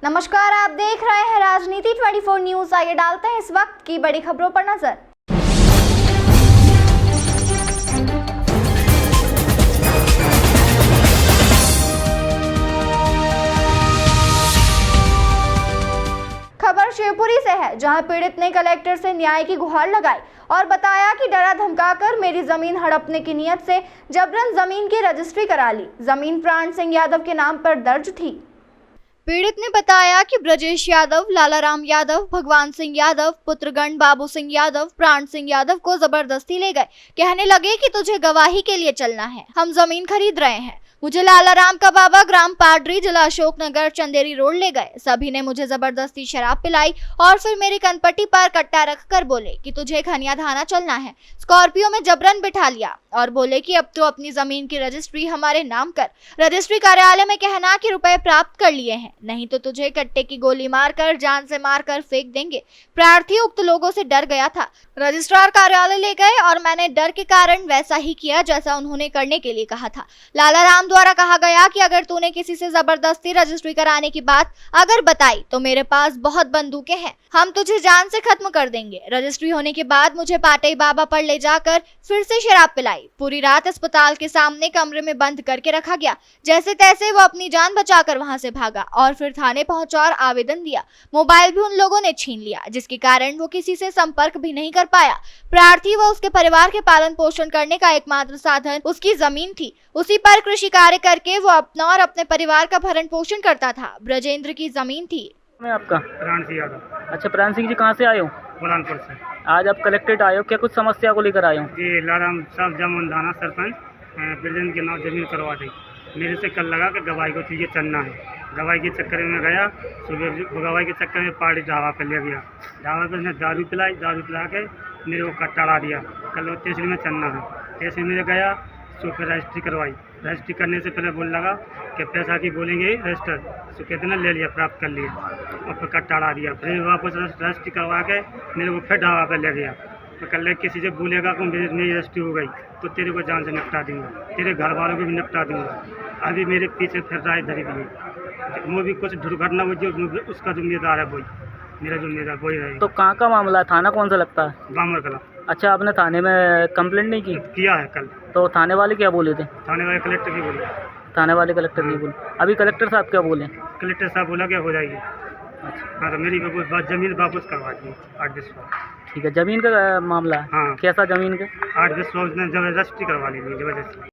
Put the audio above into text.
नमस्कार, आप देख रहे हैं राजनीति 24 न्यूज। आइए डालते हैं इस वक्त की बड़ी खबरों पर नजर। खबर शिवपुरी से है, जहां पीड़ित ने कलेक्टर से न्याय की गुहार लगाई और बताया कि डरा धमकाकर मेरी जमीन हड़पने की नियत से जबरन जमीन की रजिस्ट्री करा ली। जमीन प्राण सिंह यादव के नाम पर दर्ज थी। पीड़ित ने बताया कि ब्रजेश यादव, लालाराम यादव, भगवान सिंह यादव, पुत्रगण बाबू सिंह यादव, प्राण सिंह यादव को जबरदस्ती ले गए। कहने लगे कि तुझे गवाही के लिए चलना है, हम जमीन खरीद रहे हैं। मुझे लालाराम का बाबा ग्राम पाडरी, जिला अशोकनगर, चंदेरी रोड ले गए। सभी ने मुझे जबरदस्ती शराब पिलाई और फिर मेरी कनपट्टी पर कट्टा रखकर बोले कि तुझे खनिया धाना चलना है। स्कॉर्पियो में जबरन बिठा लिया और बोले कि अब तो अपनी जमीन की रजिस्ट्री हमारे नाम कर। रजिस्ट्री कार्यालय में कहना कि रुपए प्राप्त कर लिए हैं, नहीं तो तुझे कट्टे की गोली मारकर जान से मारकर फेंक देंगे। प्रार्थी उक्त लोगों से डर गया था। रजिस्ट्रार कार्यालय ले गए और मैंने डर के कारण वैसा ही किया जैसा उन्होंने करने के लिए कहा था। लालाराम द्वारा कहा गया कि अगर तूने किसी से जबरदस्ती रजिस्ट्री कराने की बात अगर बताई तो मेरे पास बहुत बंदूकें हैं, हम तुझे जान से खत्म कर देंगे। रजिस्ट्री होने के बाद मुझे पाटई बाबा पर ले जाकर फिर से शराब पिलाई। पूरी रात अस्पताल के सामने कमरे में बंद करके रखा गया। जैसे तैसे वो अपनी जान बचाकर वहां से भागा और फिर थाने पहुंचा और आवेदन दिया। मोबाइल भी उन लोगों ने छीन लिया, जिसके कारण वो किसी से संपर्क भी नहीं कर पाया। प्रार्थी व उसके परिवार के पालन पोषण करने का एकमात्र साधन उसकी जमीन थी। उसी पर कृषि कार्य करके वो अपना और अपने परिवार का भरण पोषण करता था। ब्रजेंद्र की जमीन थी। मैं आपका प्राण सिंह यादव। अच्छा, प्राण सिंह जी कहाँ से आए हो? बुलानपुर से। आज आप कलेक्ट्रेट आए हो, क्या कुछ समस्या को लेकर आए हो? जी, लालाराम साहब जमन दाना सरपंच ब्रजेंद्र के नाम जमीन करवा दी। मेरे से कल लगा कि गवाही को तुझे चलना है। गवाही के चक्कर में गया, सुबह गवाही के चक्कर में पार्टी ढाबा पर ले गया। ढाबा पर उसने दारू पिलाई, दारू पिला के मेरे को कट्टा दिया। कल वो तहसील में चलना है। तहसील में गया तो फिर रजिस्ट्री करवाई। रजिस्ट्री करने से पहले बोल लगा कि पैसा की बोलेंगे रजिस्टर, तो कितना ले लिया, प्राप्त कर लिया और फिर कट्टा दिया। फिर वापस रजिस्ट्री करवा के मेरे को फिर ढाबा पर ले गया। तो कल किसी से बोलेगा कि मेरी रजिस्ट्री हो गई तो तेरे को जान से निपटा दूँगा, तेरे घर वालों को भी निपटा दूँगा। अभी मेरे पीछे फिर रहा है धरी भी, वो भी कुछ दुर्घटना हो जो उसका जिम्मेदार है, वही मेरा जिम्मेदार वही रहेगा। तो कहाँ का मामला है? थाना कौन सा लगता है? बामर कला। अच्छा, आपने थाने में कंप्लेंट नहीं की? किया है कल। तो थाने वाले क्या बोले थे? थाने वाले कलेक्टर की बोले। थाने वाले कलेक्टर नहीं बोले? अभी कलेक्टर साहब क्या बोले? कलेक्टर साहब बोला क्या हो जाएगी। अच्छा, हाँ, तो मेरी जमीन वापस करवा दी 8-10 ठीक है। जमीन का मामला है? हाँ। कैसा जमीन का? 8-10 ने जब रजिस्ट्री करवा ली थी जबरदस्ती।